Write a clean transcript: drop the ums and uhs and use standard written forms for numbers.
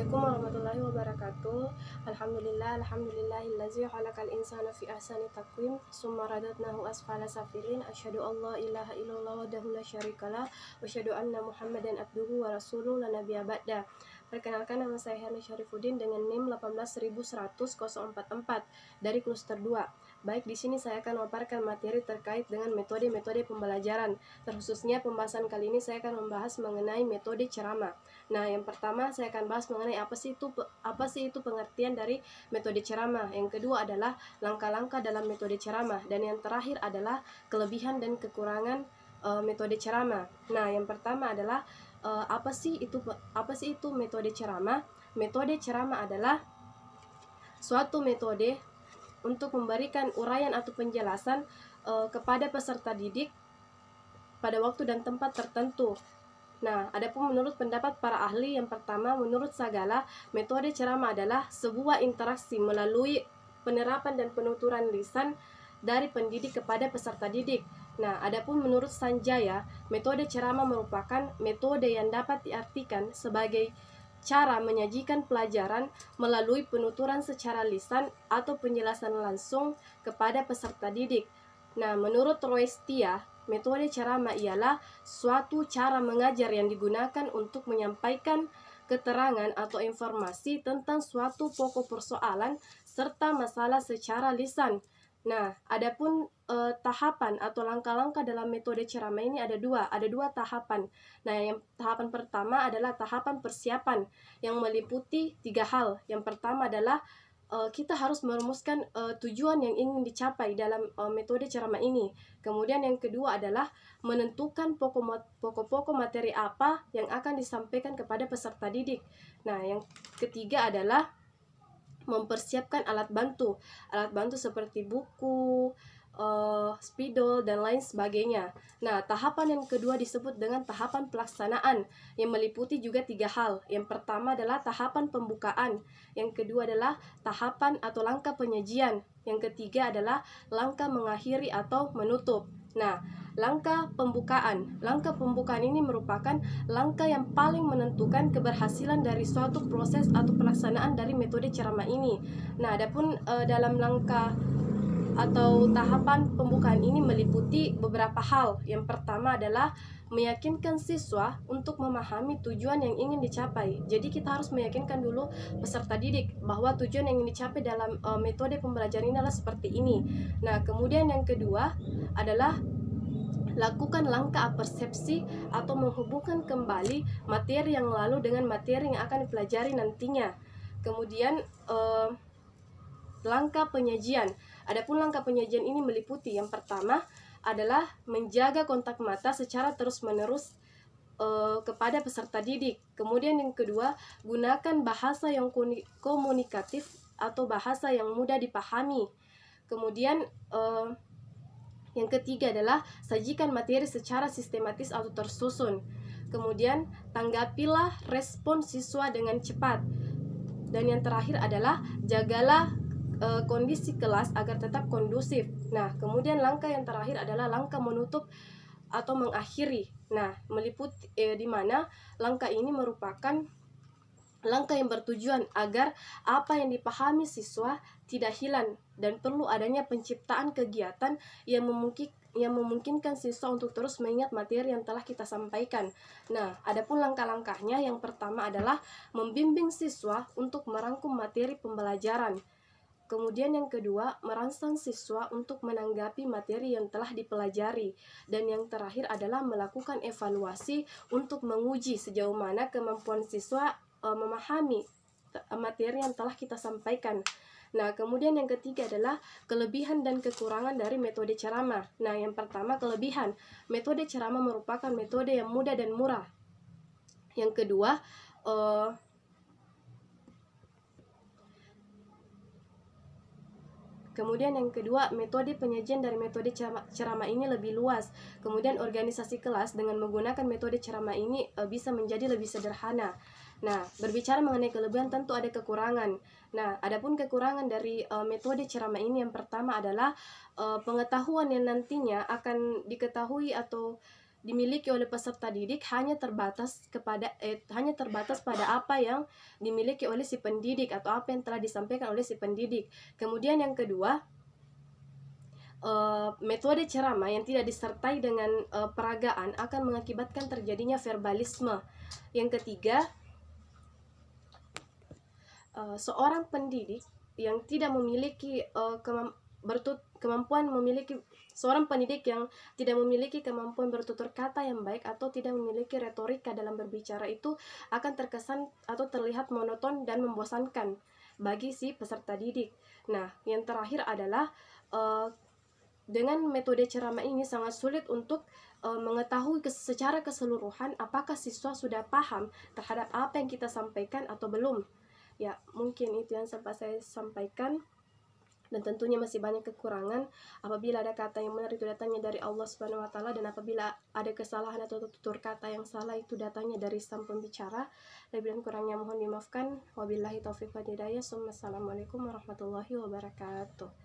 Assalamualaikum warahmatullahi wabarakatuh. Alhamdulillahillazi khalaqal insana fi ahsani taqwim, summa radadnahu asfala safilin. Asyhadu alla ilaha illallah wahdahu la syarikalah wa asyhadu anna Muhammadan abduhu wa rasuluhu la nabiyya ba'da. Perkenalkan, nama saya Herni Syarifuddin dengan NIM 1811044 dari kluster 2. Baik, di sini saya akan memaparkan materi terkait dengan metode-metode pembelajaran. Terkhususnya pembahasan kali ini saya akan membahas mengenai metode ceramah. Nah, yang pertama saya akan bahas mengenai apa sih itu pengertian dari metode ceramah. Yang kedua adalah langkah-langkah dalam metode ceramah, dan yang terakhir adalah kelebihan dan kekurangan metode ceramah. Nah, yang pertama adalah apa sih itu metode ceramah? Metode ceramah adalah suatu metode untuk memberikan uraian atau penjelasan kepada peserta didik pada waktu dan tempat tertentu. Nah, adapun menurut pendapat para ahli, yang pertama, menurut Sagala, metode ceramah adalah sebuah interaksi melalui penerapan dan penuturan lisan dari pendidik kepada peserta didik. Nah, adapun menurut Sanjaya, metode ceramah merupakan metode yang dapat diartikan sebagai cara menyajikan pelajaran melalui penuturan secara lisan atau penjelasan langsung kepada peserta didik. Nah, menurut Roestia, metode ceramah ialah suatu cara mengajar yang digunakan untuk menyampaikan keterangan atau informasi tentang suatu pokok persoalan serta masalah secara lisan. Nah, adapun tahapan atau langkah-langkah dalam metode ceramah ini ada dua tahapan. Nah, yang tahapan pertama adalah tahapan persiapan yang meliputi 3 hal. Yang pertama adalah kita harus merumuskan tujuan yang ingin dicapai dalam metode ceramah ini. Kemudian yang kedua adalah menentukan pokok-pokok materi apa yang akan disampaikan kepada peserta didik. Nah, yang ketiga adalah mempersiapkan alat bantu seperti buku, spidol, dan lain sebagainya. Nah, tahapan yang kedua disebut dengan tahapan pelaksanaan yang meliputi juga 3 hal. Yang pertama adalah tahapan pembukaan, yang kedua adalah tahapan atau langkah penyajian, yang ketiga adalah langkah mengakhiri atau menutup. Nah, langkah pembukaan ini merupakan langkah yang paling menentukan keberhasilan dari suatu proses atau pelaksanaan dari metode ceramah ini. Nah, adapun dalam langkah atau tahapan pembukaan ini meliputi beberapa hal. Yang pertama adalah meyakinkan siswa untuk memahami tujuan yang ingin dicapai. Jadi kita harus meyakinkan dulu peserta didik bahwa tujuan yang ingin dicapai dalam metode pembelajaran ini adalah seperti ini. Nah, kemudian yang kedua adalah lakukan langkah persepsi atau menghubungkan kembali materi yang lalu dengan materi yang akan dipelajari nantinya. Kemudian langkah penyajian. Adapun langkah penyajian ini meliputi, yang pertama adalah menjaga kontak mata secara terus-menerus kepada peserta didik. Kemudian yang kedua, gunakan bahasa yang komunikatif atau bahasa yang mudah dipahami. Kemudian yang ketiga adalah sajikan materi secara sistematis atau tersusun. Kemudian tanggapilah respon siswa dengan cepat. Dan yang terakhir adalah jagalah kondisi kelas agar tetap kondusif. Nah, kemudian langkah yang terakhir adalah langkah menutup atau mengakhiri. Nah, meliputi di mana langkah ini merupakan langkah yang bertujuan agar apa yang dipahami siswa tidak hilang, dan perlu adanya penciptaan kegiatan yang memungkinkan siswa untuk terus mengingat materi yang telah kita sampaikan. Nah, adapun langkah-langkahnya, yang pertama adalah membimbing siswa untuk merangkum materi pembelajaran. Kemudian yang kedua, merangsang siswa untuk menanggapi materi yang telah dipelajari. Dan yang terakhir adalah melakukan evaluasi untuk menguji sejauh mana kemampuan siswa memahami materi yang telah kita sampaikan. Nah, kemudian yang ketiga adalah kelebihan dan kekurangan dari metode ceramah. Nah, yang pertama, kelebihan. Metode ceramah merupakan metode yang mudah dan murah. Yang kedua, metode penyajian dari metode ceramah ini lebih luas. Kemudian organisasi kelas dengan menggunakan metode ceramah ini bisa menjadi lebih sederhana. Nah, berbicara mengenai kelebihan, tentu ada kekurangan. Nah, adapun kekurangan dari metode ceramah ini, yang pertama adalah pengetahuan yang nantinya akan diketahui atau dimiliki oleh peserta didik hanya terbatas pada apa yang dimiliki oleh si pendidik atau apa yang telah disampaikan oleh si pendidik. Kemudian yang kedua, metode ceramah yang tidak disertai dengan peragaan akan mengakibatkan terjadinya verbalisme. Yang ketiga, seorang pendidik yang tidak memiliki seorang pendidik yang tidak memiliki kemampuan bertutur kata yang baik atau tidak memiliki retorika dalam berbicara itu akan terkesan atau terlihat monoton dan membosankan bagi si peserta didik. Nah, yang terakhir adalah dengan metode ceramah ini sangat sulit untuk mengetahui secara keseluruhan apakah siswa sudah paham terhadap apa yang kita sampaikan atau belum. Ya, mungkin itu yang sempat saya sampaikan, dan tentunya masih banyak kekurangan. Apabila ada kata yang benar itu datangnya dari Allah Subhanahu wa taala, dan apabila ada kesalahan atau tutur kata yang salah itu datangnya dari sang pembicara. Lebih dan kurangnya mohon dimaafkan. Wabillahi taufiq wal hidayah. Assalamualaikum warahmatullahi wabarakatuh.